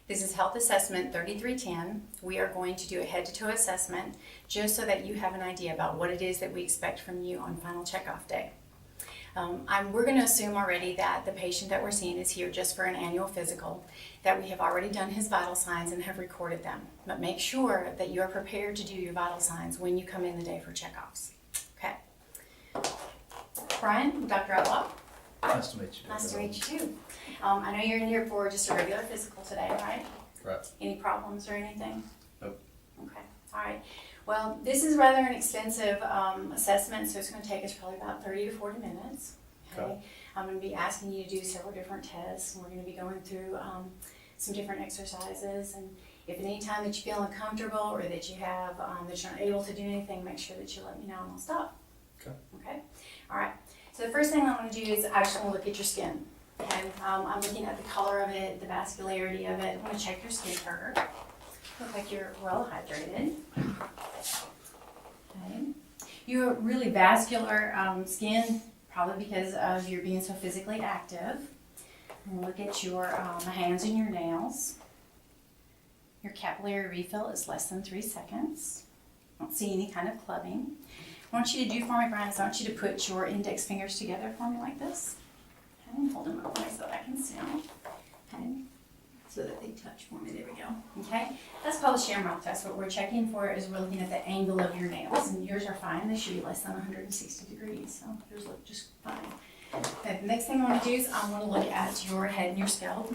This is Health Assessment 3310. We are going to do a head-to-toe assessment just so that you have an idea about what it is that we expect from you on final checkoff day. We're going to assume already that the patient that we're seeing is here just for an annual physical, that we have already done his vital signs and have recorded them. But make sure that you are prepared to do your vital signs when you come in the day for checkoffs. Okay. Brian, Dr. Outlaw. Nice to meet you. Nice to meet you too. I know you're in here for just a regular physical today, right? Right. Any problems or anything? Nope. Okay, all right. Well, this is rather an extensive assessment, so it's going to take us probably about 30 to 40 minutes. Okay. I'm going to be asking you to do several different tests, and we're going to be going through some different exercises. And if at any time that you feel uncomfortable or that you have that you're not able to do anything, make sure that you let me know and I'll stop. Okay. Okay. All right. So the first thing I want to do is I just want to look at your skin. Okay. I'm looking at the color of it, the vascularity of it. I want to check your skin turgor. Look like you're well hydrated. Okay. You have really vascular skin, probably because of your being so physically active. And look at your hands and your nails. Your capillary refill is less than 3 seconds. I don't see any kind of clubbing. What I want you to do for me, Brian, is I want you to put your index fingers together for me like this. Okay, hold them up for me so that I can see them. Okay, so that they touch for me. There we go. Okay, that's called a shamrock test. What we're checking for is we're looking at the angle of your nails, and yours are fine. They should be less than 160 degrees, so yours look just fine. Okay, the next thing I want to do is I want to look at your head and your scalp.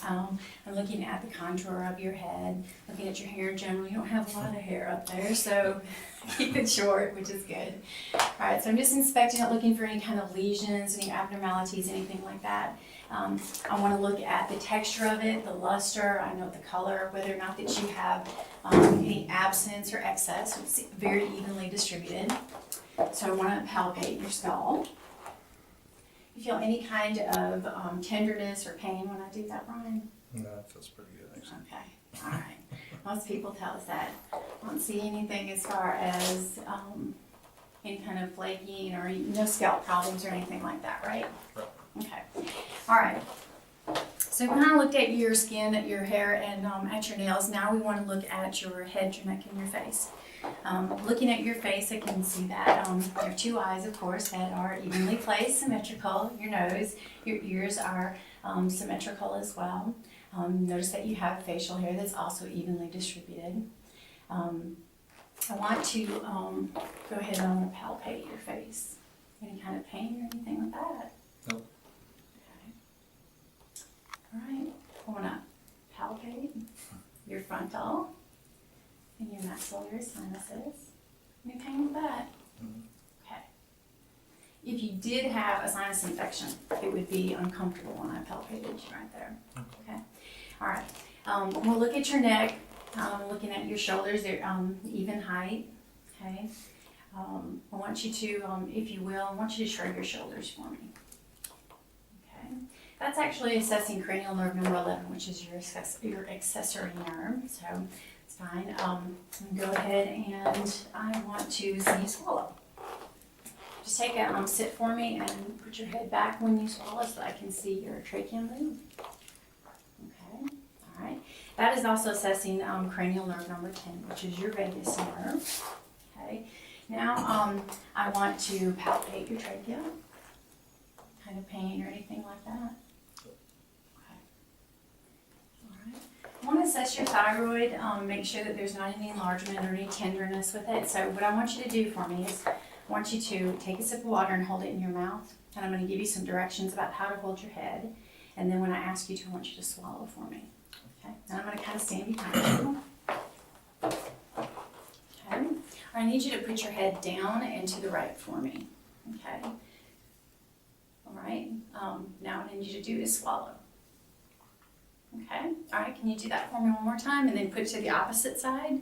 I'm looking at the contour of your head, looking at your hair in general. You don't have a lot of hair up there, so keep it short, which is good. All right, so I'm just inspecting it, looking for any kind of lesions, any abnormalities, anything like that. I want to look at the texture of it, the luster, I know the color, whether or not that you have any absence or excess. It's very evenly distributed. So I want to palpate your skull. You feel any kind of tenderness or pain when I do that, Brian? No, it feels pretty good, actually. Okay, all right. Most people tell us that. I don't see anything as far as any kind of flaking or no scalp problems or anything like that, right? Right. Okay, all right. So we kind of looked at your skin, at your hair, and at your nails. Now we want to look at your head, your neck, and your face. Looking at your face, I can see that your two eyes, of course, that are evenly placed, symmetrical. Your nose, your ears are symmetrical as well. Notice that you have facial hair that's also evenly distributed. I want to go ahead and I want to palpate your face. Any kind of pain or anything like that? Nope. Okay. All right. I want to palpate your frontal and your maxillary sinuses. Any pain with that? Mm-hmm. Okay. If you did have a sinus infection, it would be uncomfortable when I palpated you right there. Okay. All right. We'll look at your neck. Looking at your shoulders, they're even height. Okay. I want you to, if you will, I want you to shrug your shoulders for me. Okay. That's actually assessing cranial nerve number 11, which is your accessory nerve. So it's fine. Go ahead and I want to see you swallow. Just take a sit for me and put your head back when you swallow so I can see your trachea move. Okay. All right. That is also assessing cranial nerve number 10, which is your vagus nerve. Okay. Now I want to palpate your trachea. Kind of pain or anything like that? Okay. All right. I want to assess your thyroid, make sure that there's not any enlargement or any tenderness with it. So what I want you to do for me is I want you to take a sip of water and hold it in your mouth. And I'm going to give you some directions about how to hold your head. And then when I ask you to, I want you to swallow for me. Okay. And I'm going to kind of stand behind you. Okay. I need you to put your head down and to the right for me. Okay. All right. Now what I need you to do is swallow. Okay. All right. Can you do that for me one more time and then put it to the opposite side?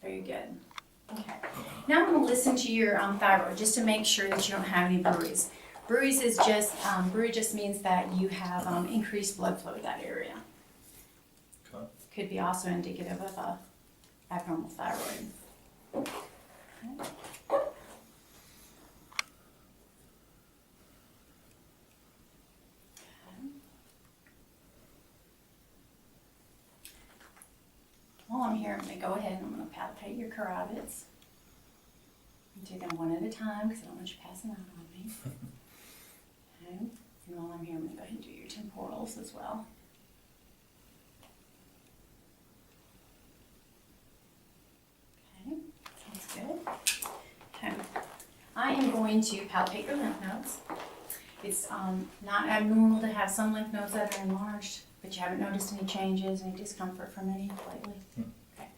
Very good. Okay. Now I'm going to listen to your thyroid just to make sure that you don't have any bruise. Bruise is just bruise just means that you have increased blood flow to that area. Okay. Could be also indicative of a abnormal thyroid. Okay. I'm gonna go ahead and I'm gonna palpate your carotids. Do them one at a time because I don't want you passing out on me. Okay. And while I'm here, I'm gonna go ahead and do your temporals as well. Okay, sounds good. Okay. I am going to palpate your lymph nodes. It's not abnormal to have some lymph nodes that are enlarged, but you haven't noticed any changes, any discomfort from any lately? Okay.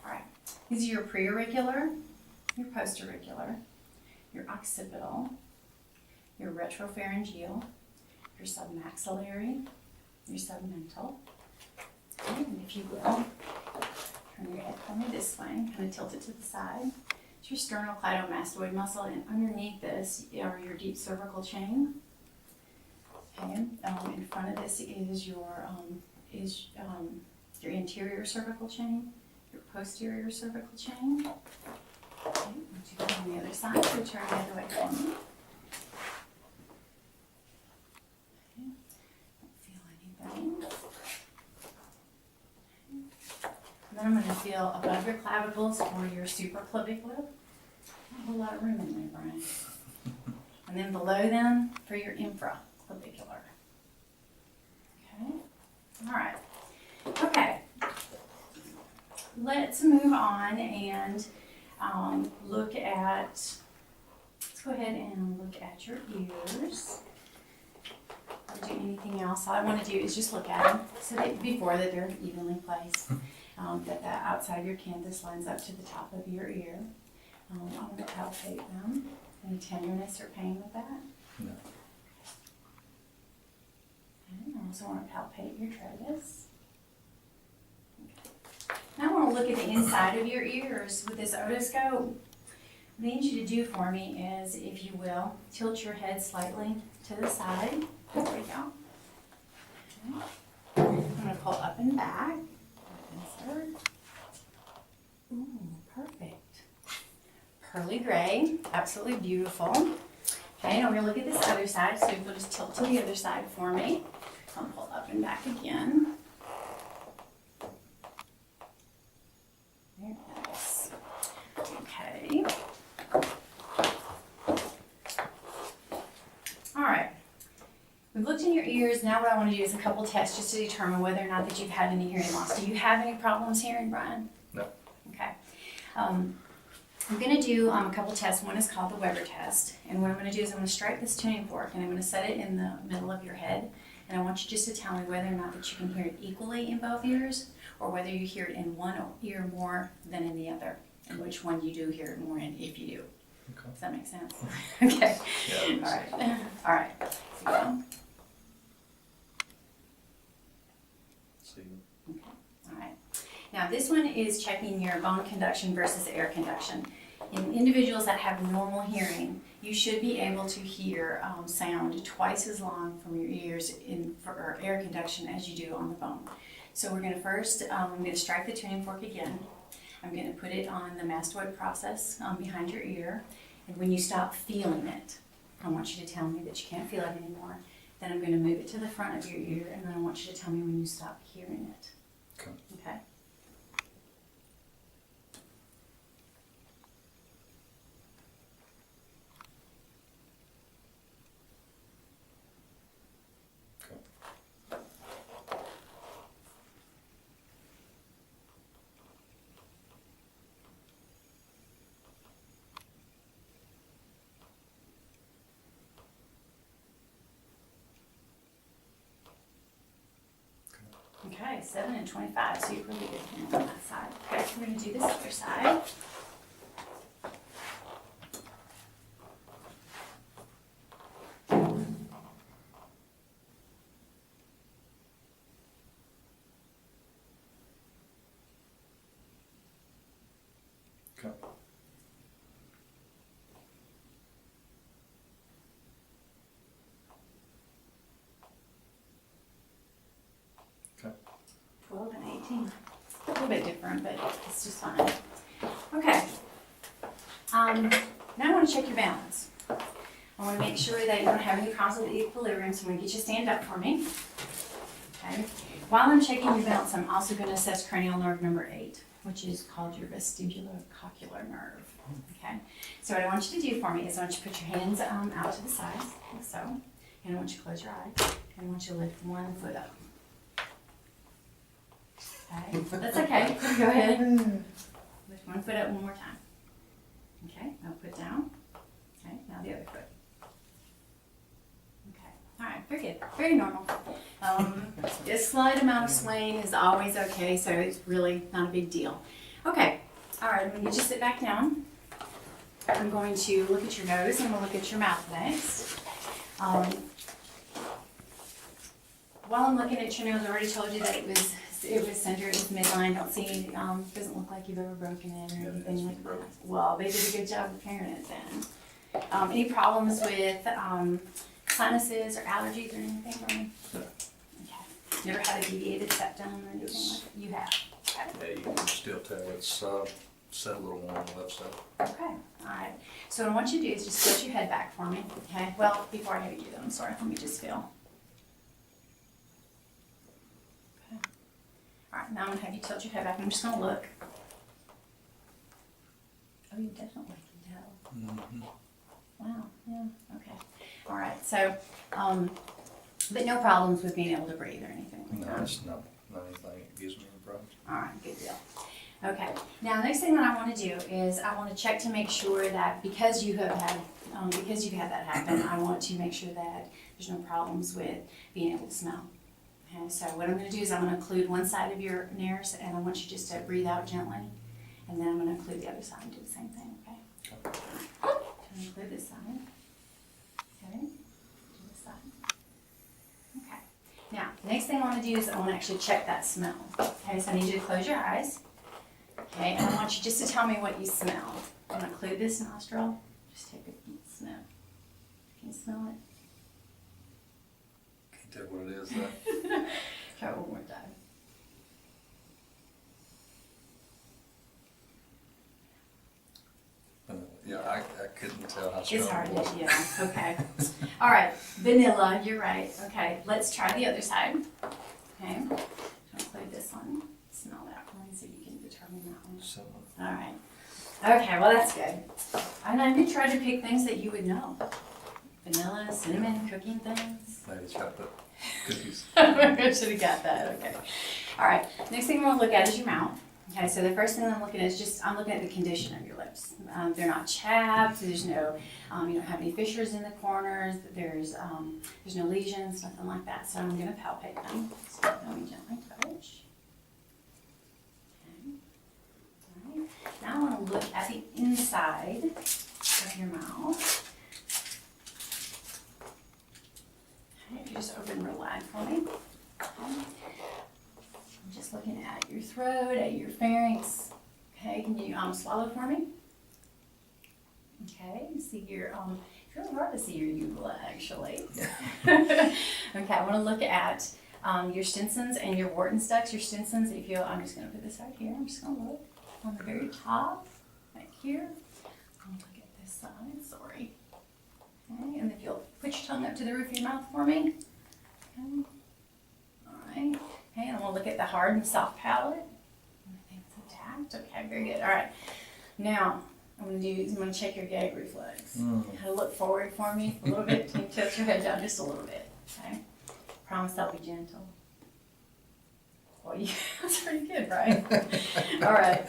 All right. These are your preauricular, your postauricular, your occipital, your retropharyngeal, your submaxillary, your submental. Okay, and if you will, turn your head for me this way, kind of tilt it to the side. It's your sternocleidomastoid muscle, and underneath this are your deep cervical chain. Okay, in front of this is your anterior cervical chain, your posterior cervical chain. Okay, once you go on the other side, so turn the other way for me. Okay, don't feel anything. Okay. And then I'm going to feel above your clavicles for your supraclavicular. Not a whole lot of room in there, Brian. And then below them for your infraclavicular. Okay, all right. Okay, let's move on and look at, let's go ahead and look at your ears. Or do anything else. All I want to do is just look at them so that before that they're evenly placed. That outside of your canthus lines up to the top of your ear. I want to palpate them. Any tenderness or pain with that? No. Okay. I also want to palpate your tragus. Okay. Now I want to look at the inside of your ears with this otoscope. What I need you to do for me is, if you will, tilt your head slightly to the side. There we go. Okay. I'm going to pull up and back. Insert. Ooh, perfect. Pearly gray, absolutely beautiful. Okay, now we're going to look at this other side, so you'll just tilt to the other side for me. I'll pull up and back again. There it is. Okay. All right. We've looked in your ears. Now what I want to do is a couple tests just to determine whether or not that you've had any hearing loss. Do you have any problems hearing, Brian? No. Okay. I'm going to do a couple tests. One is called the Weber test. And what I'm going to do is I'm going to strike this tuning fork and I'm going to set it in the middle of your head. And I want you just to tell me whether or not that you can hear it equally in both ears, or whether you hear it in one ear more than in the other, and which one you do hear it more in, if you do. Okay. Does that make sense? Okay. Yeah. All right. All right. So go. See. Okay. All right. Now this one is checking your bone conduction versus air conduction. In individuals that have normal hearing, you should be able to hear sound twice as long from your ears for air conduction as you do on the bone. So we're going to first, I'm going to strike the tuning fork again. I'm going to put it on the mastoid process behind your ear. And when you stop feeling it, I want you to tell me that you can't feel it anymore. Then I'm going to move it to the front of your ear, and then I want you to tell me when you stop hearing it. Okay. Okay? Okay, 7 and 25, so you're really good hearing on that side. Okay, so we're going to do this other side. Okay. Okay. 12 and 18. A little bit different, but it's just fine. Okay. Now I want to check your balance. I want to make sure that you don't have any problems with equilibrium, so I'm going to get you to stand up for me. Okay. While I'm checking your balance, I'm also going to assess cranial nerve number 8. which is called your vestibulocochlear nerve. Okay, so what I want you to do for me is I want you to put your hands out to the sides, like so, and I want you to close your eyes, and I want you to lift one foot up. Okay, that's okay. Go ahead. Lift one foot up one more time. Okay, now put down. Okay, now the other foot. Okay, all right, very good, very normal. A slight amount of swaying is always okay, so it's really not a big deal. Okay, all right, when you just sit back down, I'm going to look at your nose and I'm going to look at your mouth next. While I'm looking at your nose, I already told you that it was centered, it was midline. Don't see any, doesn't look like you've ever broken it or anything like that. Well, they did a good job repairing it then. Any problems with sinuses or allergies or anything? No. Okay. Never had a deviated septum or anything like that? You have? Okay. Yeah, you can still tell it's set a little more on the left side. Okay, all right. So what I want you to do is just tilt your head back for me, okay? Well, before I have you do that, I'm sorry, let me just feel. Okay. All right, now I'm gonna have you tilt your head back. I'm just gonna look. Oh, you definitely can tell. Mm-hmm. Wow, yeah, okay. All right, so, but no problems with being able to breathe or anything like No, that? it's not anything that gives me any problems. All right, good deal. Okay, now the next thing that I want to do is I want to check to make sure that because you've had that happen, I want to make sure that there's no problems with being able to smell. Okay, so what I'm going to do is I'm going to occlude one side of your nares and I want you just to breathe out gently, and then I'm going to occlude the other side and do the same thing. Okay. I'm going to occlude this side. Okay. Do this side. Okay. Now, the next thing I want to do is I want to actually check that smell. Okay, so I need you to close your eyes. Okay, and I want you just to tell me what you smell. I'm going to occlude this nostril. Just take a deep sniff. Can you smell it? Can't tell what it is though. Try it one more time. Yeah, I couldn't tell how strong It's hard it was. to, yeah, okay. All right, vanilla, you're right. Okay, let's try the other side. Okay, I'm gonna play this one. Smell that one so you can determine that one. So, All right. Okay, well that's good. And I'm gonna try to pick things that you would know. Vanilla, cinnamon, cooking things. maybe chocolate cookies. I should have got that, okay. All right, next thing we're gonna look at is your mouth. Okay, so the first thing I'm looking at is I'm looking at the condition of your lips. They're not chapped, there's no, you don't have any fissures in the corners, there's no lesions, nothing like that. So I'm gonna palpate them. So let me gently touch. Okay. All right. Now I wanna look at the inside of your mouth. Okay, if you just open real wide for me. Okay. I'm just looking at your throat, at your pharynx. Okay, can you swallow for me? Okay, see your, it's really hard to see your uvula actually. Okay, I want to look at your Stinsons and your Wharton ducts. Your Stinsons, if you, I'm just going to put this right here. I'm just going to look on the very top, right here. I'm going to look at this side, sorry. Okay, and if you'll put your tongue up to the roof of your mouth for me. Okay, all right. Okay, and I'm going to look at the hard and soft palate. I think it's intact. Okay, very good. All right. Now, I'm going to check your gag reflex. Kind of look forward for me a little bit. Can you tilt your head down just a little bit? Okay. Promise I'll be gentle. Well, yeah, that's pretty good, right? All right.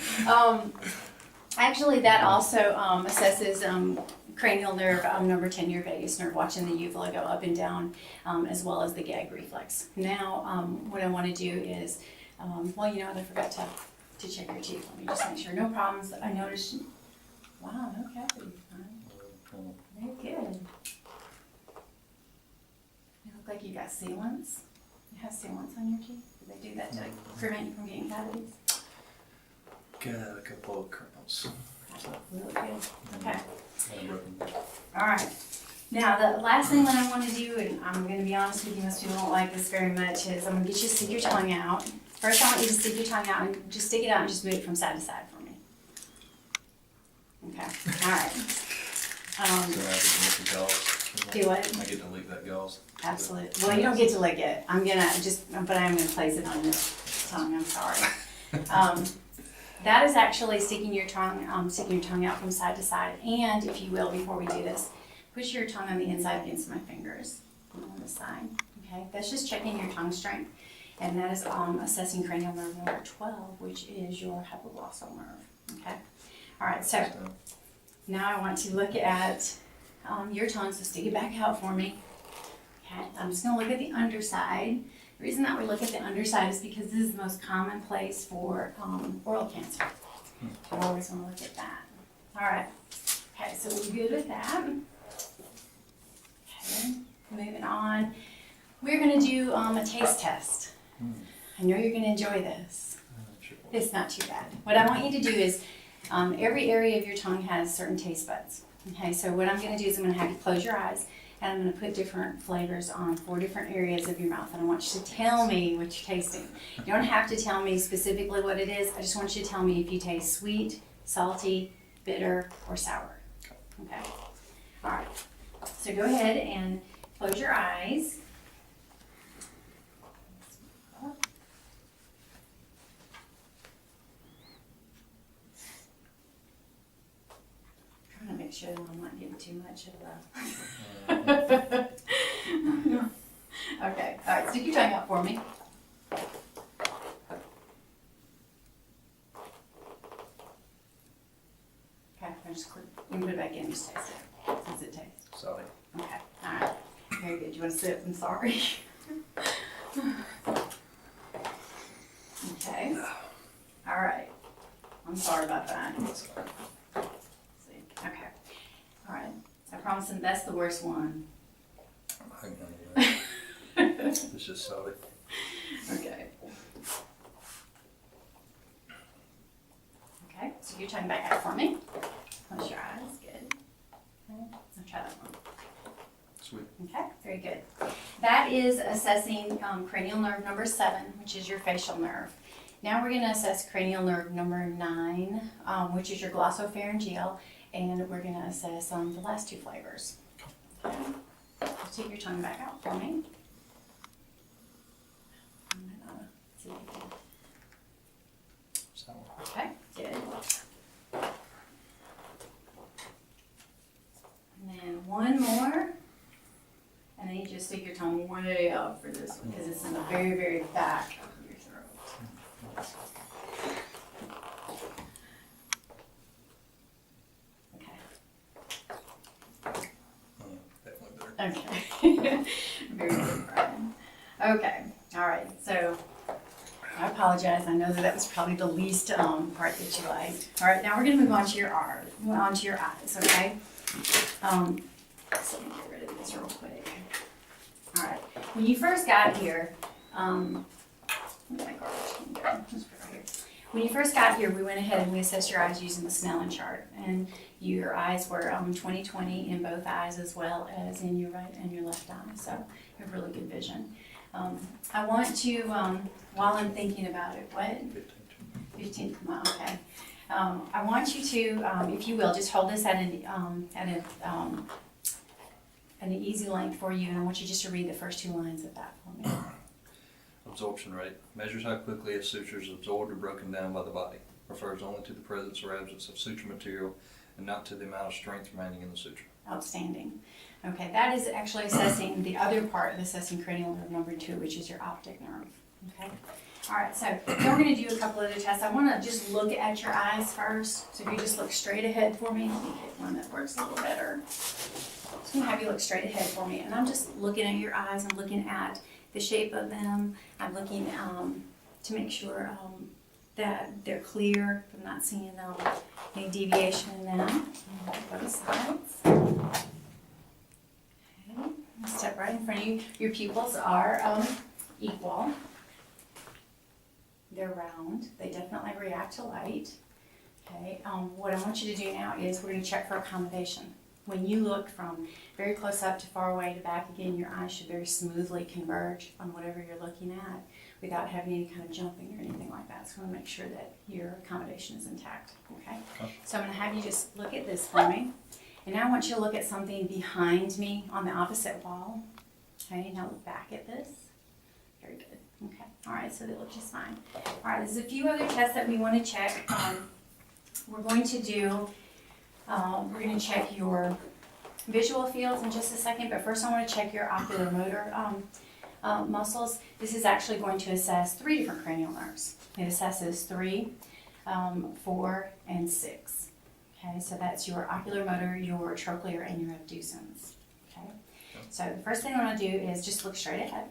Actually, that also assesses cranial nerve number 10, your vagus nerve, watching the uvula go up and down, as well as the gag reflex. Now, what I want to do is, well, you know what, I forgot to check your teeth. Let me just make sure. No problems. I noticed, wow, no cavity. Very good. You look like you got sealants. You have sealants on your teeth? Do they do that to prevent you from getting cavities? Got a couple of kernels. Really good. Okay. And a broken bone. All right. Now, the last thing that I want to do, and I'm going to be honest with you, most people don't like this very much, is I'm going to get you to stick your tongue out. First, I want you to stick your tongue out and just stick it out and just move it from side to side for me. Okay. All right. So I get to lick the gauze. Do what? I get to lick that gauze. Absolutely. Well, you don't get to lick it. I'm going to just, but I'm going to place it on your tongue. I'm sorry. That is actually sticking your tongue out from side to side. And if you will, before we do this, push your tongue on the inside against my fingers on the side. Okay, that's just checking your tongue strength. And that is assessing cranial nerve number 12, which is your hypoglossal nerve. Okay, all right, so now I want to look at your tongue, so stick it back out for me. Okay, I'm just going to look at the underside. The reason that we look at the underside is because this is the most common place for oral cancer. So I always want to look at that. All right. Okay, so we're good with that. Okay, moving on. We're going to do a taste test. I know you're going to enjoy this. It's not too bad. What I want you to do is every area of your tongue has certain taste buds. Okay, so what I'm going to do is I'm going to have you close your eyes, and I'm going to put different flavors on 4 different areas of your mouth, and I want you to tell me what you're tasting. You don't have to tell me specifically what it is. I just want you to tell me if you taste sweet, salty, bitter, or sour. Okay? All right. So go ahead and close your eyes. Trying to make sure that I'm not getting too much of the. Okay, all right, stick your tongue out for me. Okay, I just click, you can put it back in and just taste it. Since it tastes. Sorry. Okay, all right, very good. You want to sip? I'm sorry. Okay, all right. I'm sorry about that. See, okay, all right. I promise him that's the worst one. It's just sorry. Okay. Okay, so your tongue back out for me. Close your eyes, good. Okay, I'll try that one. Sweet. Okay, very good. That is assessing cranial nerve number 7, which is your facial nerve. Now we're going to assess cranial nerve number 9, which is your glossopharyngeal, and we're going to assess the last 2 flavors. Okay. Take your tongue back out for me. I'm gonna see if you can. Sour. Okay, good. And then one more. And then you just stick your tongue way out for this one because it's in the very, very back of your throat. Okay. Definitely better. Okay. Very good, Brian. Okay, all right, so I apologize. I know that was probably the least part that you liked. All right, now we're gonna move on to your eyes, okay? So let me get rid of this real quick. All right, when you first got here, where'd my garbage can go? Let's put it right here. When you first got here, we went ahead and we assessed your eyes using the Snellen chart, and your eyes were 20/20 in both eyes as well as in your right and your left eye, so you have really good vision. I want to, while I'm thinking about it, what? 15, okay. I want you to, if you will, just hold this at an easy length for you, and I want you just to read the first 2 lines of that for me. Absorption rate measures how quickly a suture is absorbed or broken down by the body. Refers only to the presence or absence of suture material and not to the amount of strength remaining in the suture. Outstanding. Okay, that is actually assessing the other part of assessing cranial nerve number 2, which is your optic nerve. Okay. All right, so now we're going to do a couple other tests. I want to just look at your eyes first. So if you just look straight ahead for me, let me pick one that works a little better. Just going to have you look straight ahead for me, and I'm just looking at your eyes. I'm looking at the shape of them. I'm looking to make sure that they're clear. I'm not seeing any deviation in them. Both sides. Okay, step right in front of you. Your pupils are equal. They're round. They definitely react to light. Okay. What I want you to do now is we're going to check for accommodation. When you look from very close up to far away to back again, your eyes should very smoothly converge on whatever you're looking at without having any kind of jumping or anything like that. So I want to make sure that your accommodation is intact. Okay? So I'm going to have you just look at this for me. And now I want you to look at something behind me on the opposite wall. Okay, now look back at this. Very good. Okay, all right, so they look just fine. All right, there's a few other tests that we want to check. We're going to do, we're going to check your visual fields in just a second, but first I want to check your ocular motor muscles. This is actually going to assess 3 different cranial nerves. It assesses 3, 4, and 6. Okay, so that's your ocular motor, your trochlear, and your abducens. Okay, so the first thing I want to do is just look straight ahead.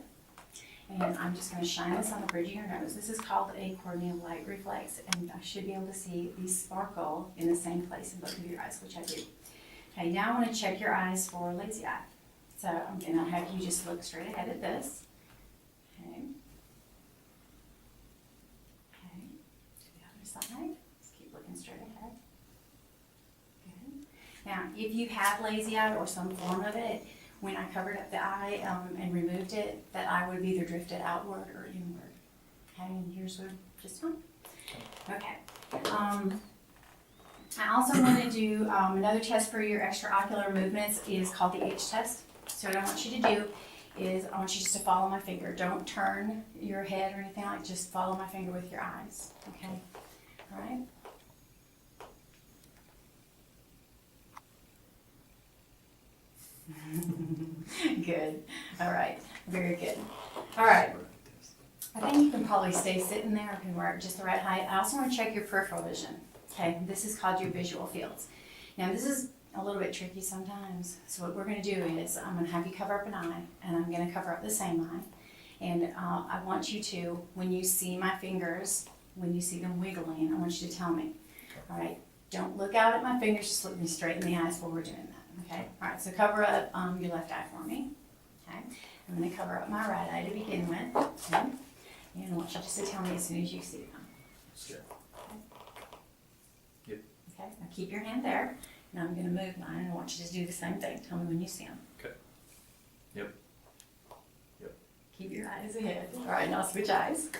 And I'm just going to shine this on the bridge of your nose. This is called a corneal light reflex, and I should be able to see these sparkle in the same place in both of your eyes, which I do. Okay, now I want to check your eyes for lazy eye. So I'm going to have you just look straight ahead at this. Okay. Okay, to the other side. Just keep looking straight ahead. Good. Now, if you have lazy eye or some form of it, when I covered up the eye and removed it, that eye would have either drifted outward or inward. Okay, and yours would just fine. Okay. I also want to do another test for your extraocular movements is called the H test. So what I want you to do is I want you just to follow my finger. Don't turn your head or anything like that. Just follow my finger with your eyes. Okay? All right? Good. All right. Very good. All right. I think you can probably stay sitting there and we're at just the right height. I also want to check your peripheral vision. Okay, this is called your visual fields. Now this is a little bit tricky sometimes. So what we're going to do is I'm going to have you cover up an eye, and I'm going to cover up the same eye. And I want you to, when you see my fingers, when you see them wiggling, I want you to tell me. All right, don't look out at my fingers, just look me straight in the eyes while we're doing that. Okay, all right, so cover up your left eye for me. Okay, I'm going to cover up my right eye to begin with. Okay, and I want you just to tell me as soon as you see them. Yeah. Okay, now keep your hand there, and I'm going to move mine, and I want you to do the same thing. Tell me when you see them. Okay. Yep. Yep. Keep your eyes ahead. All right, now switch eyes.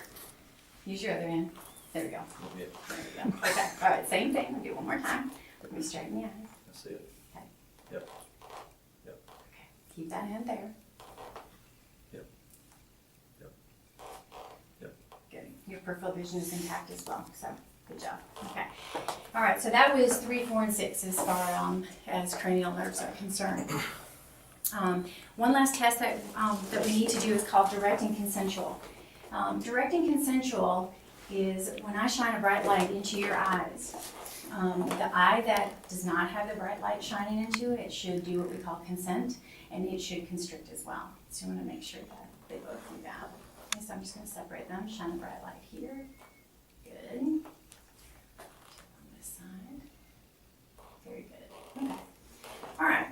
Use your other hand. There we go. Yep. There we go. Okay, all right, same thing. I'll do it one more time. Look me straight in the eyes. That's it. Okay. Yep. Yep. Okay, keep that hand there. Yep. Yep. Yep. Good. Your peripheral vision is intact as well, so good job. Okay. All right, so that was 3, 4, and 6 as far as cranial nerves are concerned. One last test that we need to do is called direct and consensual. Direct and consensual is when I shine a bright light into your eyes. The eye that does not have the bright light shining into it should do what we call consent, and it should constrict as well. So you want to make sure that they both do that. Okay, so I'm just going to separate them, shine a bright light here. Good. On this side. Very good. Okay. All right.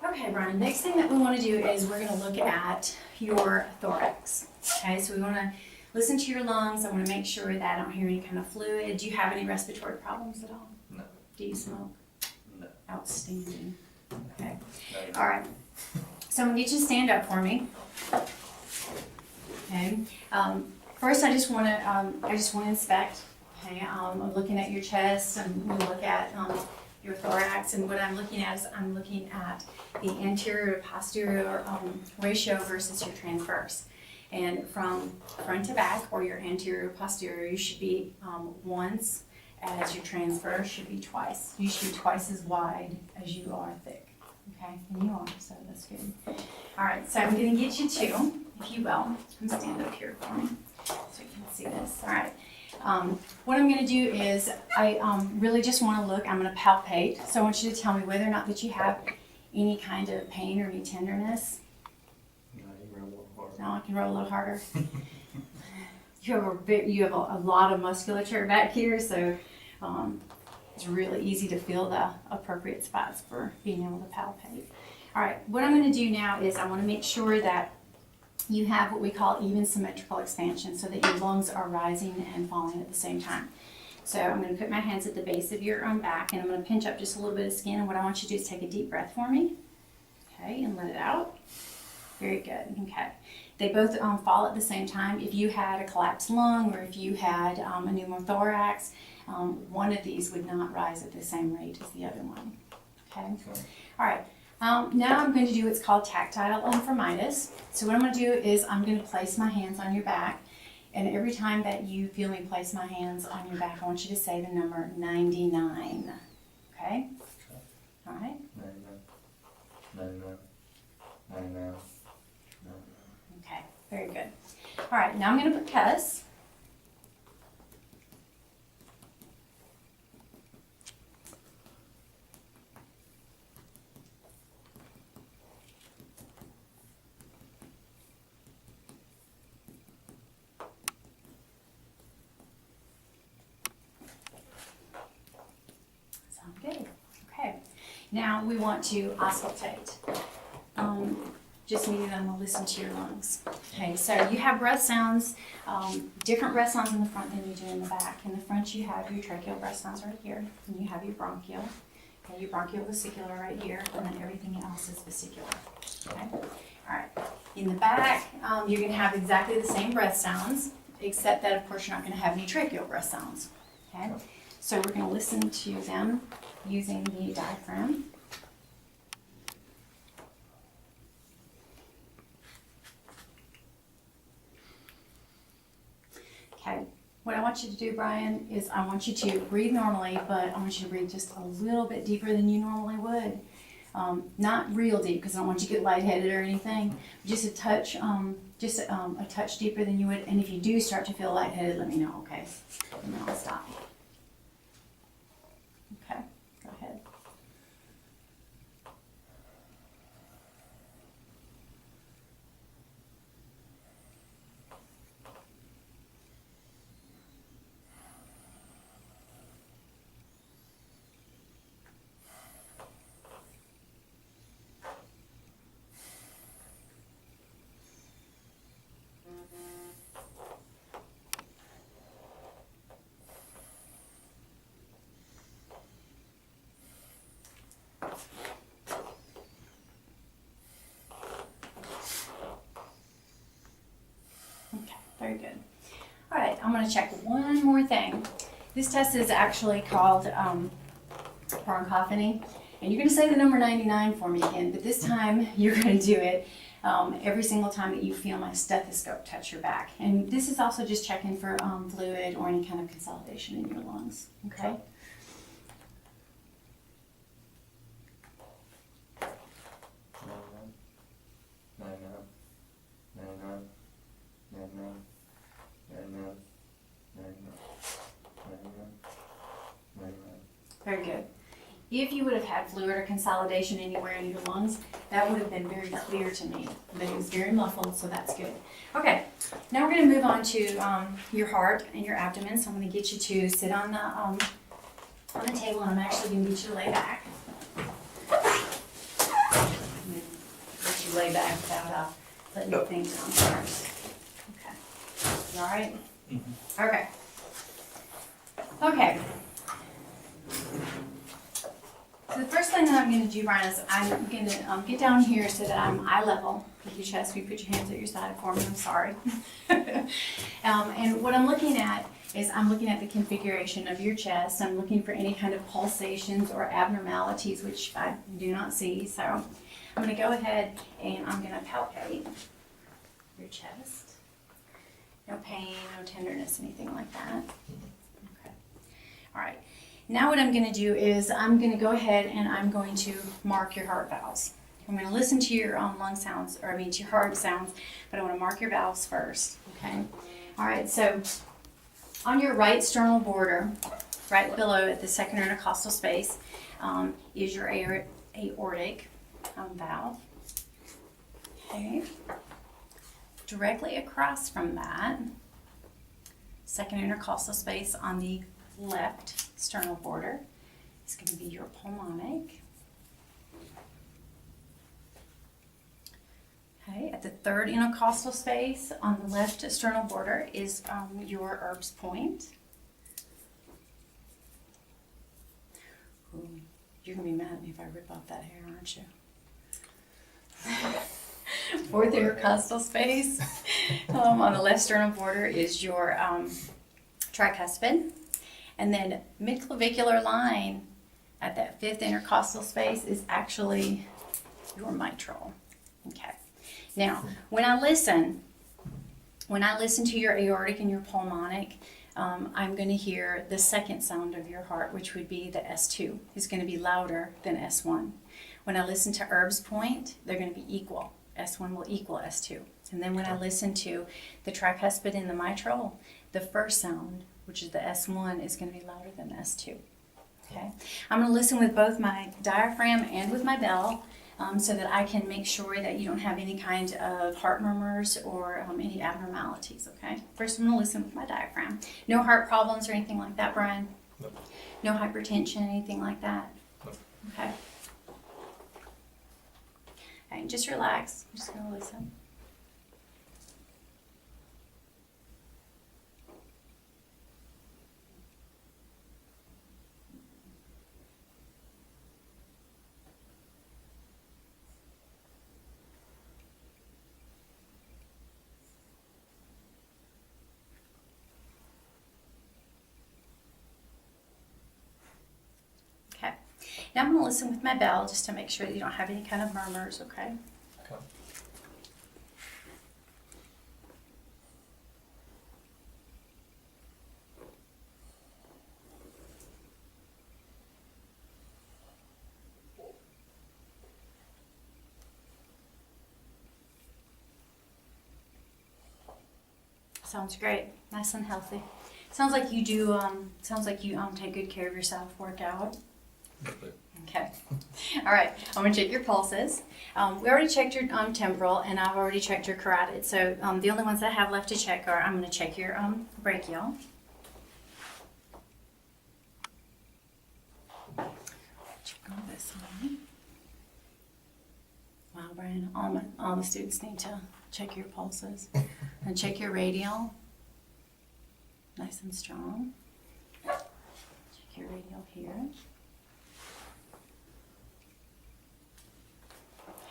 Okay, Brian, next thing that we want to do is we're going to look at your thorax. Okay, so we want to listen to your lungs. I want to make sure that I don't hear any kind of fluid. Do you have any respiratory problems at all? No. Do you smoke? No. Outstanding. Okay. No. All right. So I'm going to get you to stand up for me. Okay. First, I just want to inspect. Okay. I'm looking at your chest. I'm going to look at your thorax, and what I'm looking at is I'm looking at the anterior to posterior ratio versus your transverse. And from front to back, or your anterior to posterior, you should be once, as your transverse should be twice. You should be twice as wide as you are thick. Okay, and you are, so that's good. All right, so I'm going to get you to, if you will, come stand up here for me so you can see this. All right. What I'm going to do is I really just want to look. I'm going to palpate. So I want you to tell me whether or not that you have any kind of pain or any tenderness. No, you roll a little harder. No, I can roll a little harder. You have a lot of musculature back here, so it's really easy to feel the appropriate spots for being able to palpate. All right, what I'm going to do now is I want to make sure that you have what we call even symmetrical expansion, so that your lungs are rising and falling at the same time. So I'm going to put my hands at the base of your back, and I'm going to pinch up just a little bit of skin, and what I want you to do is take a deep breath for me. Okay, and let it out. Very good. Okay. They both fall at the same time. If you had a collapsed lung, or if you had a pneumothorax, one of these would not rise at the same rate as the other one. Okay? All right. Now I'm going to do what's called tactile lymphomyelitis. So what I'm going to do is I'm going to place my hands on your back, and every time that you feel me place my hands on your back, I want you to say the number 99. Okay? All right? 99. Okay, very good. All right, now I'm going to percuss. Sound good. Okay. Now we want to auscultate. Just meaning I'm going to listen to your lungs. Okay, so you have breath sounds, different breath sounds in the front than you do in the back. In the front you have your tracheal breath sounds right here, and you have your bronchial. Okay, your bronchial vesicular right here, and then everything else is vesicular. Okay, all right. In the back, you're going to have exactly the same breath sounds, except that of course you're not going to have any tracheal breath sounds. Okay, so we're going to listen to them using the diaphragm. Okay, what I want you to do, Brian, is I want you to breathe normally, but I want you to breathe just a little bit deeper than you normally would. Not real deep, because I don't want you to get lightheaded or anything. Just a touch, a touch deeper than you would. And if you do start to feel lightheaded, let me know, okay? And then I'll stop. Okay, go ahead. Okay, very good. All right, I'm going to check one more thing. This test is actually called bronchophony, and you're going to say the number 99 for me again, but this time you're going to do it every single time that you feel my stethoscope touch your back. And this is also just checking for fluid or any kind of consolidation in your lungs, okay? Very good. If you would have had fluid or consolidation anywhere in your lungs, that would have been very clear to me. But it was very muffled, so that's good. Okay, now we're going to move on to your heart and your abdomen. So I'm going to get you to sit on the table, and I'm actually going to get you to lay back. I'm going to let you lay back without letting your things down first. Okay. All right? Mm-hmm. Okay. Okay. So the first thing that I'm going to do, Brian, is I'm going to get down here so that I'm eye level with your chest. You put your hands at your side for me. I'm sorry. And what I'm looking at is I'm looking at the configuration of your chest. I'm looking for any kind of pulsations or abnormalities, which I do not see. So I'm going to go ahead and I'm going to palpate your chest. No pain, no tenderness, anything like that. Okay. All right. Now what I'm going to do is I'm going to go ahead and I'm going to mark your heart valves. I'm going to listen to your lung sounds, or I mean to your heart sounds, but I want to mark your valves first, okay? All right, so on your right sternal border, right below at the second intercostal space, is your aortic valve, okay? Directly across from that, second intercostal space on the left sternal border is going to be your pulmonic. Okay, at the third intercostal space on the left sternal border is your Erb's point. Ooh, you're going to be mad at me if I rip off that hair, aren't you? Fourth intercostal space on the left sternal border is your tricuspid. And then mid-clavicular line at that fifth intercostal space is actually your mitral. Okay. Now, when I listen to your aortic and your pulmonic, I'm going to hear the second sound of your heart, which would be the S2. It's going to be louder than S1. When I listen to Herb's point, they're going to be equal. S1 will equal S2. And then when I listen to the tricuspid and the mitral, the first sound, which is the S1, is going to be louder than the S2. Okay? I'm going to listen with both my diaphragm and with my bell, so that I can make sure that you don't have any kind of heart murmurs or any abnormalities, okay? First, I'm going to listen with my diaphragm. No heart problems or anything like that, Brian? No. No hypertension, anything like that? No. Okay. Okay, just relax. I'm just going to listen. Okay. Now I'm going to listen with my bell just to make sure that you don't have any kind of murmurs, okay? Okay. Sounds great. Nice and healthy. Sounds like you do, take good care of yourself, work out. Okay. All right. I'm going to check your pulses. We already checked your temporal, and I've already checked your carotid. So the only ones I have left to check are, I'm going to check your brachial. Check on this one. Wow, Brian, all the students need to check your pulses. And check your radial. Nice and strong. Check your radial here.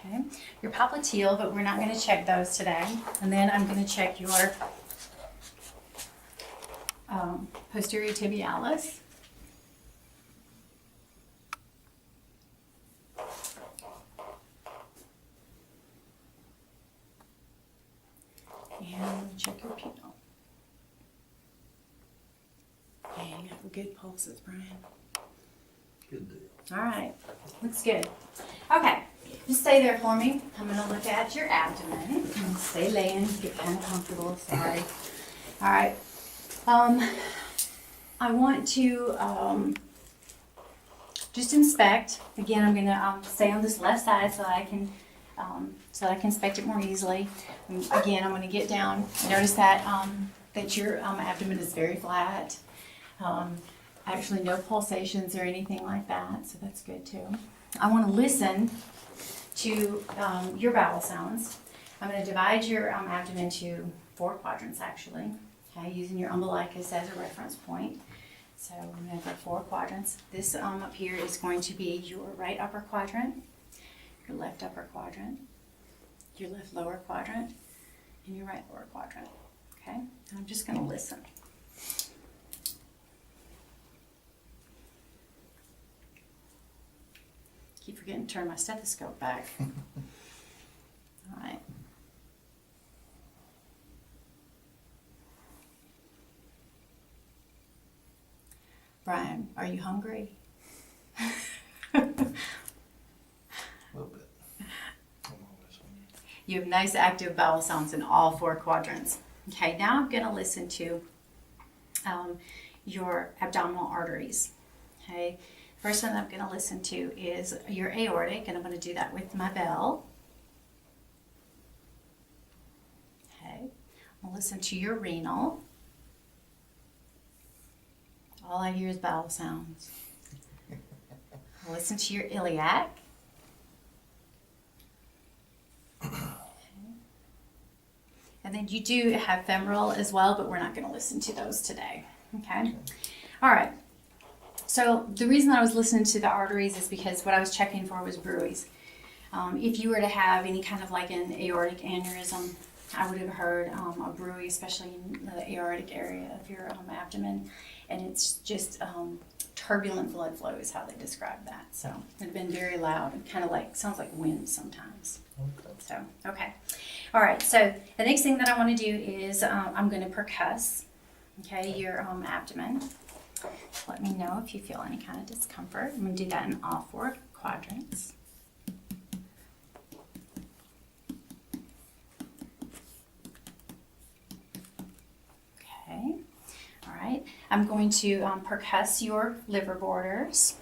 Okay, your popliteal, but we're not going to check those today. And then I'm going to check your posterior tibialis. And check your pedal. Okay, you got good pulses, Brian. Good deal. All right, looks good. Okay, just stay there for me. I'm going to look at your abdomen. And stay laying, get kind of comfortable. Sorry. All right. I want to just inspect. Again, I'm going to stay on this left side so I can inspect it more easily. Again, I'm going to get down. Notice that that your abdomen is very flat. Actually, no pulsations or anything like that, so that's good too. I want to listen to your bowel sounds. I'm going to divide your abdomen into 4 quadrants, actually, okay, using your umbilicus as a reference point. So I'm going to have 4 quadrants. This up here is going to be your right upper quadrant, your left upper quadrant, your left lower quadrant, and your right lower quadrant. Okay? And I'm just going to listen. Keep forgetting to turn my stethoscope back. All right. Brian, are you hungry? A little bit. You have nice active bowel sounds in all 4 quadrants. Okay, now I'm going to listen to your abdominal arteries. Okay, first one I'm going to listen to is your aortic, and I'm going to do that with my bell. Okay, I'll listen to your renal. All I hear is bowel sounds. I'll listen to your iliac. And then you do have femoral as well, but we're not going to listen to those today. Okay? All right. So the reason that I was listening to the arteries is because what I was checking for was bruits. If you were to have any kind of like an aortic aneurysm, I would have heard a bruit, especially in the aortic area of your abdomen. and it's just turbulent blood flow is how they describe that. So it's been very loud and kind of like, sounds like wind sometimes. Okay. So, okay. All right, so the next thing that I want to do is I'm going to percuss, okay, your abdomen. Let me know if you feel any kind of discomfort. I'm going to do that in all 4 quadrants. Okay. All right. I'm going to percuss your liver borders.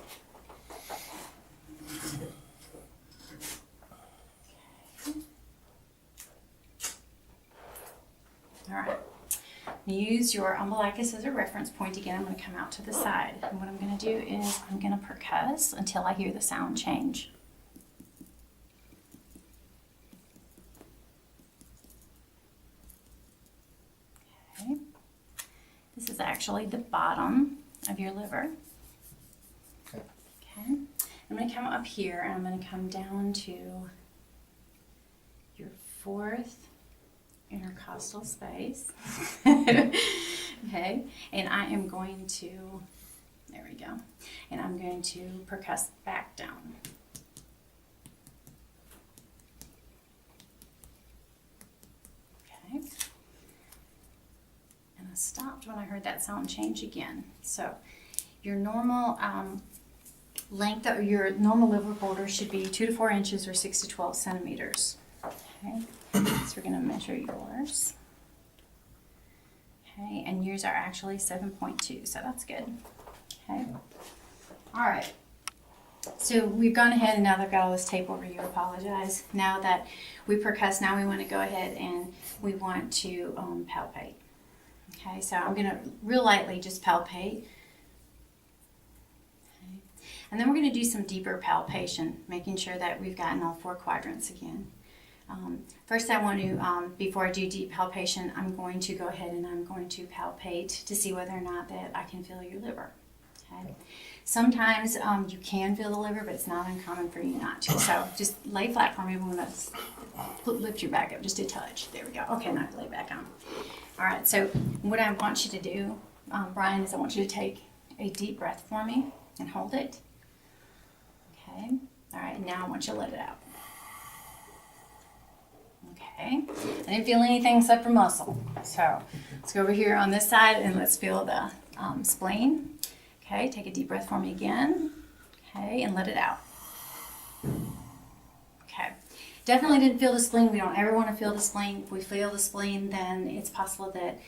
All right. Use your umbilicus as a reference point again. I'm going to come out to the side. And what I'm going to do is I'm going to percuss until I hear the sound change. Okay. This is actually the bottom of your liver. Okay. Okay. I'm going to come up here and I'm going to come down to your 4th intercostal space. Okay, and I am going to, there we go, and I'm going to percuss back down. Okay, and I stopped when I heard that sound change again. So your normal length of your normal liver border should be 2 to 4 inches or 6 to 12 centimeters. Okay, so we're going to measure yours. Okay, and yours are actually 7.2, so that's good. Okay, all right. So we've gone ahead and now they've got all this tape over you. Apologize. Now that we percuss, now we want to go ahead and we want to palpate. Okay, so I'm going to real lightly just palpate. Okay. And then we're going to do some deeper palpation, making sure that we've gotten all 4 quadrants again. First I want to, before I do deep palpation, I'm going to go ahead and I'm going to palpate to see whether or not that I can feel your liver. Okay. Sometimes you can feel the liver, but it's not uncommon for you not to. So just lay flat for me. I'm going to lift your back up just a touch. There we go. Okay, now lay back on. All right, so what I want you to do, Brian, is I want you to take a deep breath for me and hold it. Okay. All right, now I want you to let it out. Okay, I didn't feel anything except for muscle. So let's go over here on this side and let's feel the spleen. Okay, take a deep breath for me again. Okay, and let it out. Okay, definitely didn't feel the spleen. We don't ever want to feel the spleen. If we feel the spleen, then it's possible that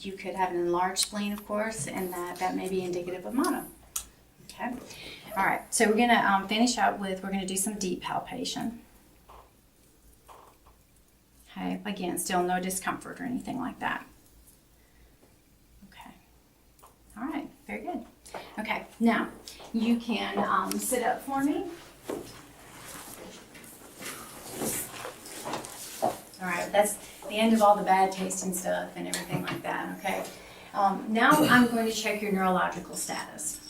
you could have an enlarged spleen, of course, and that may be indicative of mono. Okay, all right, so we're going to finish out with, we're going to do some deep palpation. Okay, again, still no discomfort or anything like that. Okay, all right, very good. Okay, now you can sit up for me. All right, that's the end of all the bad tasting stuff and everything like that, okay? Now I'm going to check your neurological status.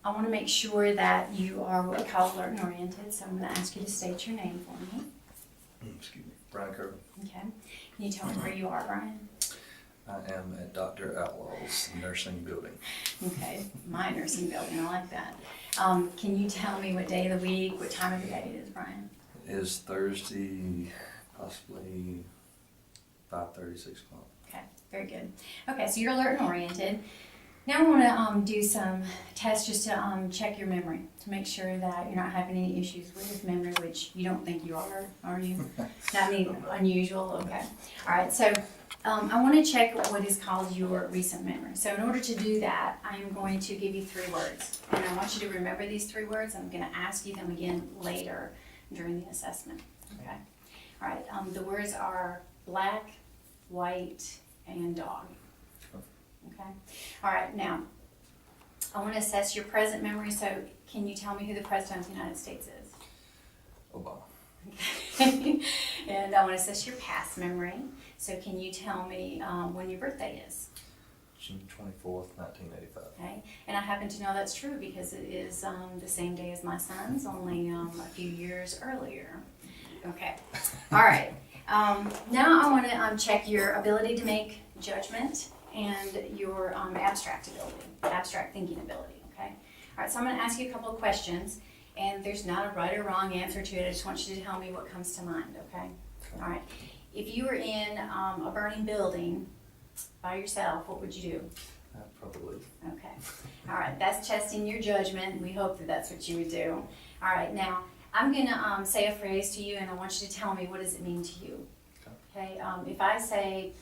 I want to make sure that you are what we call alert and oriented, so I'm going to ask you to state your name for me. Excuse me, Brian Kirby. Okay. Can you tell me where you are, Brian? I am at Dr. Outlaw's nursing building. Okay, my nursing building, I like that. Can you tell me what day of the week, what time of the day it is, Brian? It is Thursday, possibly 5:30, 6 o'clock. Okay, very good. Okay, so you're alert and oriented. Now I want to do some tests just to check your memory, to make sure that you're not having any issues with memory, which you don't think you are you? Not any unusual? Okay. All right, so I want to check what is called your recent memory. So in order to do that, I am going to give you 3 words. And I want you to remember these 3 words. I'm going to ask you them again later during the assessment. Okay. All right, the words are black, white, and dog. Okay. All right, now, I want to assess your present memory, so can you tell me who the President of the United States is? Obama. Okay. And I want to assess your past memory, so can you tell me when your birthday is? June 24th, 1985. Okay, and I happen to know that's true because it is the same day as my son's, only a few years earlier. Okay, all right. Now I want to check your ability to make judgment and your abstract thinking ability, okay? All right, so I'm gonna ask you a couple of questions, and there's not a right or wrong answer to it. I just want you to tell me what comes to mind, okay? All right, if you were in a burning building by yourself, what would you do? Probably. Okay, all right, that's testing your judgment. We hope that that's what you would do. All right, now, I'm gonna say a phrase to you, and I want you to tell me, what does it mean to you? Okay, if I say,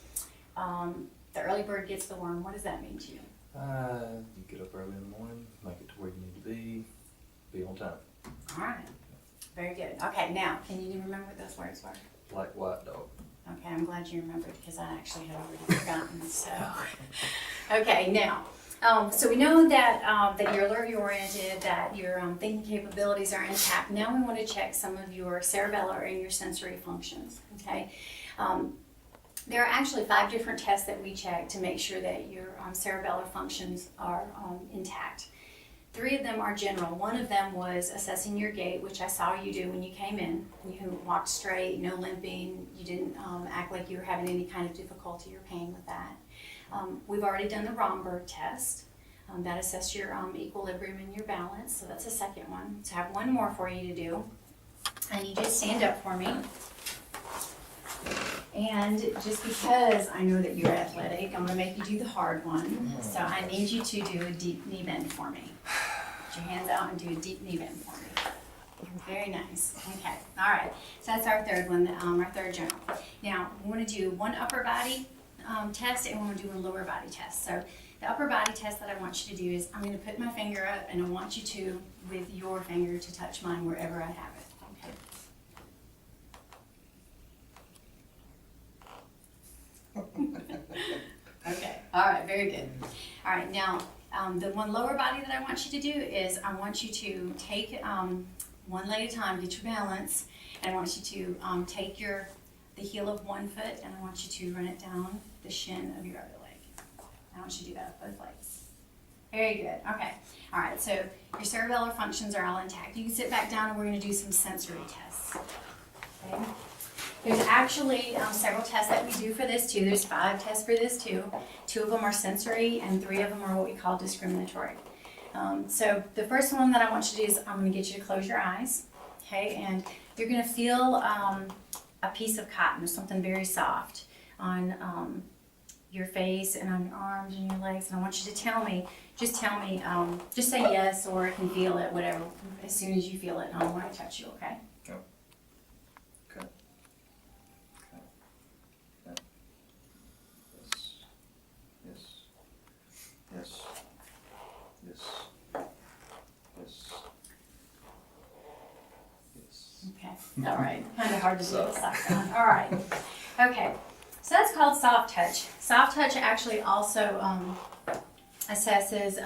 the early bird gets the worm, what does that mean to you? You get up early in the morning, make it to where you need to be on time. All right, very good. Okay, now, can you remember what those words were? Black, white dog. Okay, I'm glad you remembered because I actually had already forgotten, so. Okay, now, so we know that, that you're alert-oriented, that your thinking capabilities are intact. Now we want to check some of your cerebellar and your sensory functions, okay? There are actually 5 different tests that we check to make sure that your cerebellar functions are intact. 3 of them are general. One of them was assessing your gait, which I saw you do when you came in. You walked straight, no limping. You didn't act like you were having any kind of difficulty or pain with that. We've already done the Romberg test. That assessed your equilibrium and your balance, so that's the second one. So I have one more for you to do. I need you to stand up for me. And just because I know that you're athletic, I'm going to make you do the hard one. So I need you to do a deep knee bend for me. Put your hands out and do a deep knee bend for me. Very nice. Okay. All right. So that's our third one, our third general. Now, we want to do one upper body test and we want to do a lower body test. So the upper body test that I want you to do is I'm going to put my finger up and I want you to, with your finger, to touch mine wherever I have it. Okay. Okay, all right, very good. All right, now, the one lower body that I want you to do is I want you to take one leg at a time, get your balance, and I want you to take the heel of one foot and I want you to run it down the shin of your other leg. I want you to do that with both legs. Very good, okay. All right, so your cerebellar functions are all intact. You can sit back down and we're gonna do some sensory tests. Okay? There's actually several tests that we do for this too. There's 5 tests for this too. 2 of them are sensory and 3 of them are what we call discriminatory. So the first one that I want you to do is I'm going to get you to close your eyes, okay? And you're going to feel a piece of cotton or something very soft on your face and on your arms and your legs. And I want you to tell me, just say yes or I can feel it, whatever, as soon as you feel it, and I want to touch you, okay? Yes. Yes. Yes. Yes. Okay, all right, kind of hard to do the sock on. All right, okay, so that's called soft touch. Soft touch actually also assesses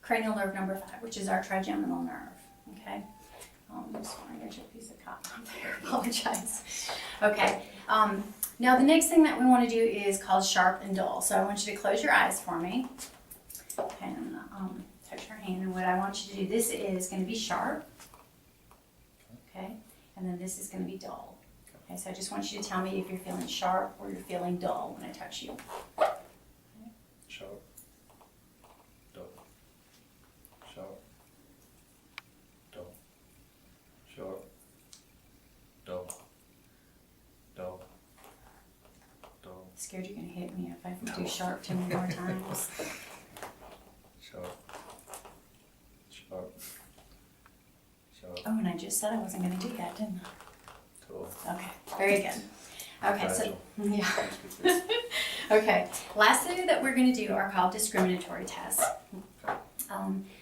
cranial nerve number 5, which is our trigeminal nerve, okay? Just want to get your piece of cotton up there, apologize. Okay, now the next thing that we want to do is called sharp and dull. So I want you to close your eyes for me. Okay, I'm going to touch your hand, and what I want you to do, this is going to be sharp, okay, and then this is going to be dull. Okay, so I just want you to tell me if you're feeling sharp or you're feeling dull when I touch you. Sharp. Dull. Sharp. Dull. Sharp. Dull. Dull. Dull. Scared you're going to hit me if I do sharp too many more times. Sharp. Sharp. Sharp. Oh, and I just said I wasn't going to do that, didn't I? Cool. Okay, very good. Okay, so, Fragile. yeah. Okay, last thing that we're going to do are called discriminatory tests.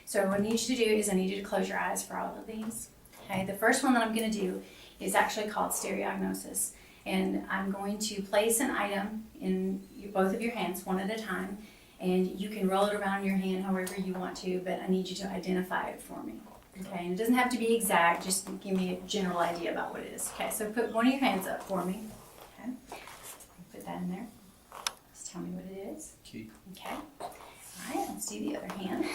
So what I need you to do is I need you to close your eyes for all of these. Okay, the first one that I'm going to do is actually called stereognosis. And I'm going to place an item in both of your hands, one at a time, and you can roll it around in your hand however you want to, but I need you to identify it for me. Okay, and it doesn't have to be exact, just give me a general idea about what it is. Okay, so put one of your hands up for me. Okay, put that in there. Just tell me what it is. Key. Okay, all right, let's do the other hand.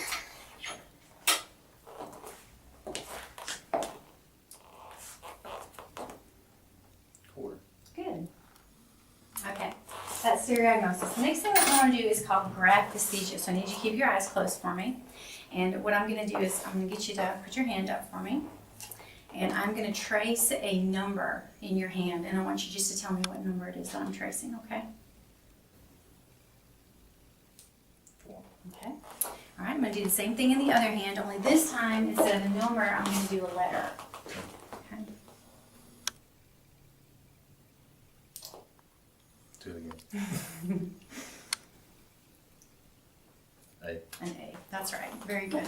Quarter. Good. Okay, that's that's the diagnosis. The next thing that I want to do is called graphesthesia. So I need you to keep your eyes closed for me. And what I'm going to do is I'm going to get you to put your hand up for me. And I'm going to trace a number in your hand. And I want you just to tell me what number it is that I'm tracing, okay? 4. Okay. All right, I'm going to do the same thing in the other hand, only this time, instead of a number, I'm going to do a letter. Okay. Do it again. A. An A. That's right. Very good.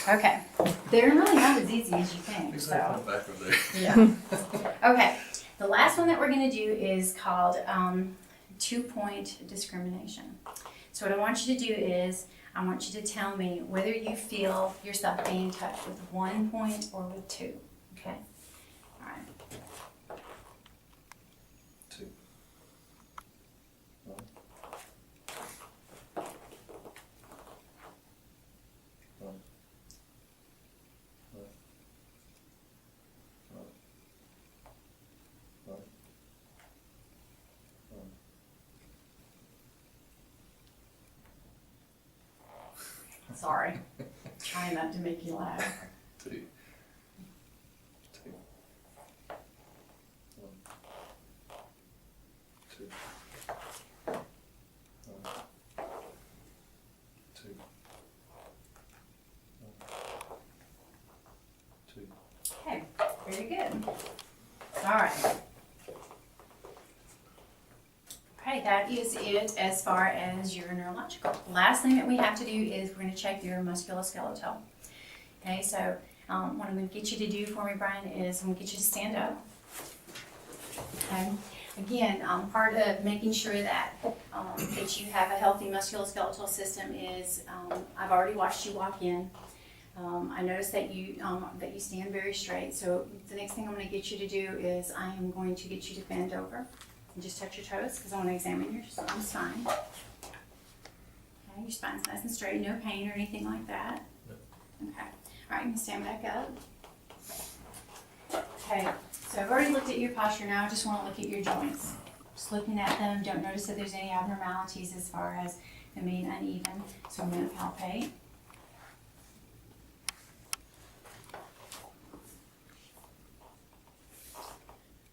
Okay. They're really not as easy as you think. Exactly. So. Back over there. Yeah. Okay. The last one that we're going to do is called 2-point discrimination. So what I want you to do is I want you to tell me whether you feel yourself being touched with 1 point or with 2. Okay? All right. 2. 1. 1. 1. Sorry. Trying not to make you laugh. 2. 2. 1. 2. 1. 2. 2. Okay. Very good. All right. Okay, that is it as far as your neurological. Last thing that we have to do is we're going to check your musculoskeletal. Okay, so what I'm going to get you to do for me, Brian, is I'm going to get you to stand up. Okay. Again, part of making sure that that you have a healthy musculoskeletal system is I've already watched you walk in. I noticed that you stand very straight. So the next thing I'm going to get you to do is I am going to get you to bend over. Just touch your toes because I want to examine your spine. Okay, your spine's nice and straight, no pain or anything like that. Okay, all right, you can stand back up. Okay, so I've already looked at your posture. Now I just want to look at your joints. Just looking at them, don't notice that there's any abnormalities as far as them being uneven. So I'm going to palpate.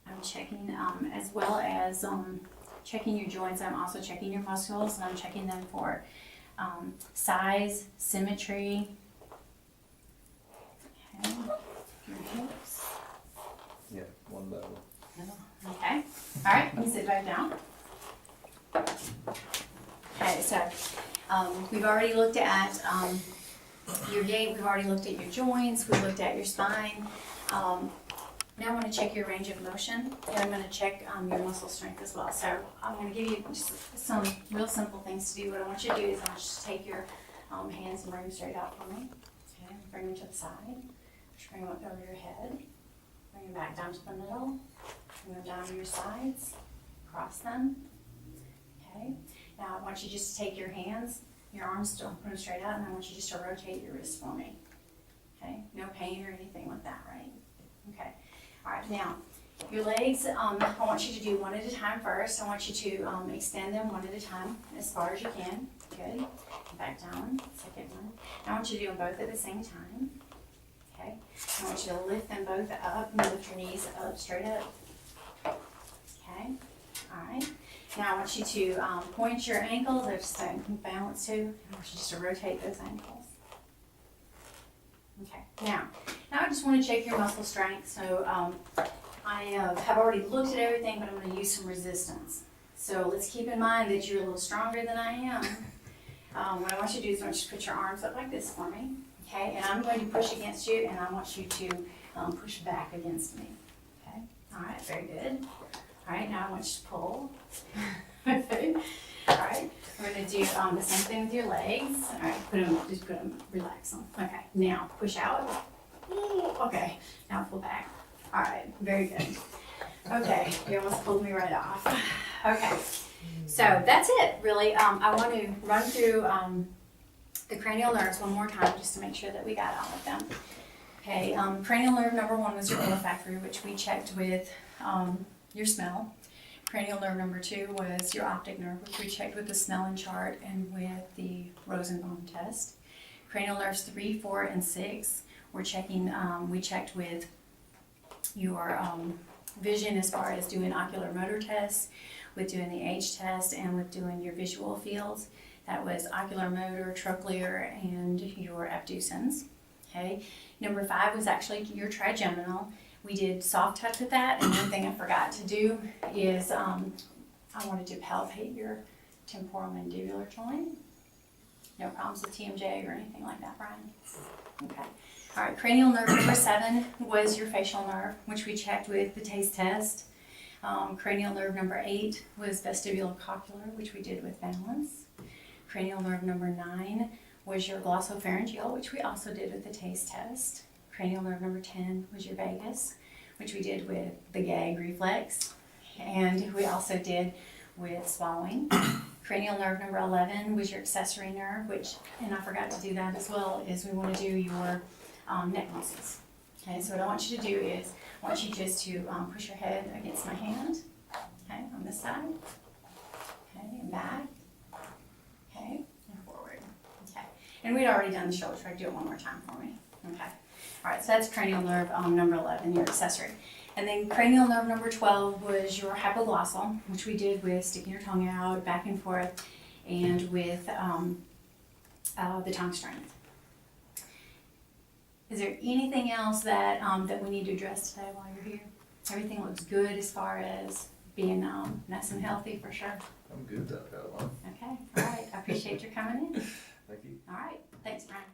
I'm checking as well as checking your joints. I'm also checking your muscles, and I'm checking them for size, symmetry. Okay, your hips. Yeah, one by one. Okay, all right, you can sit back down. Okay, so we've already looked at your gait, we've already looked at your joints, we've looked at your spine. Now I want to check your range of motion, and I'm going to check your muscle strength as well. So I'm going to give you just some real simple things to do. What I want you to do is I want you to take your hands and bring them straight out for me. Okay, bring them to the side. Just bring them up over your head. Bring them back down to the middle. Bring them down to your sides. Cross them. Okay. Now I want you just to take your hands, your arms, still put them straight out, and I want you just to rotate your wrist for me. Okay. No pain or anything like that, right? Okay. All right, now, your legs, I want you to do one at a time first. I want you to extend them one at a time as far as you can. Good. Back down, second one. Now I want you to do them both at the same time. Okay. I want you to lift them both up and lift your knees up, straight up. Okay. All right. Now I want you to point your ankles. They're just balance too. I want you just to rotate those ankles. Okay, now I just want to check your muscle strength. So I have already looked at everything, but I'm going to use some resistance. So let's keep in mind that you're a little stronger than I am. What I want you to do is I want you to put your arms up like this for me. Okay, and I'm going to push against you, and I want you to push back against me. Okay, all right, very good. All right, now I want you to pull. Okay. All right, we're going to do the same thing with your legs. All right, just put them, relax them. Okay, now push out. Okay, now pull back. All right, very good. Okay, you almost pulled me right off. Okay, so that's it, really. I want to run through the cranial nerves one more time just to make sure that we got all of them. Okay, cranial nerve number 1 was your olfactory, which we checked with your smell. Cranial nerve number 2 was your optic nerve, which we checked with the Snellen chart and with the Rosenbaum test. Cranial nerves 3, 4, and 6 we're checking. We checked with your vision as far as doing ocular motor tests, with doing the age test, and with doing your visual fields. That was ocular motor, trochlear, and your abducens. Okay. Number 5 was actually your trigeminal. We did soft touch with that, and one thing I forgot to do is I wanted to palpate your temporal mandibular joint. No problems with TMJ or anything like that, Brian? Okay. All right, cranial nerve number 7 was your facial nerve, which we checked with the taste test. Cranial nerve number 8 was vestibulocochlear, which we did with balance. Cranial nerve number 9 was your glossopharyngeal, which we also did with the taste test. Cranial nerve number 10 was your vagus, which we did with the gag reflex, and we also did with swallowing. Cranial nerve number 11 was your accessory nerve, which, and I forgot to do that as well, is we want to do your neck muscles. Okay, so what I want you to do is, I want you just to push your head against my hand, okay, on this side, okay, and back, okay, and forward, okay. And we'd already done the shoulder, so do it one more time for me, okay. All right, so that's cranial nerve number 11, your accessory. And then cranial nerve number 12 was your hypoglossal, which we did with sticking your tongue out, back and forth, and with the tongue strength. Is there anything else that that we need to address today while you're here? Everything looks good as far as being nice and healthy for sure. I'm good without that one. Okay, all right. I appreciate your coming in. Thank you. All right, thanks, Brian.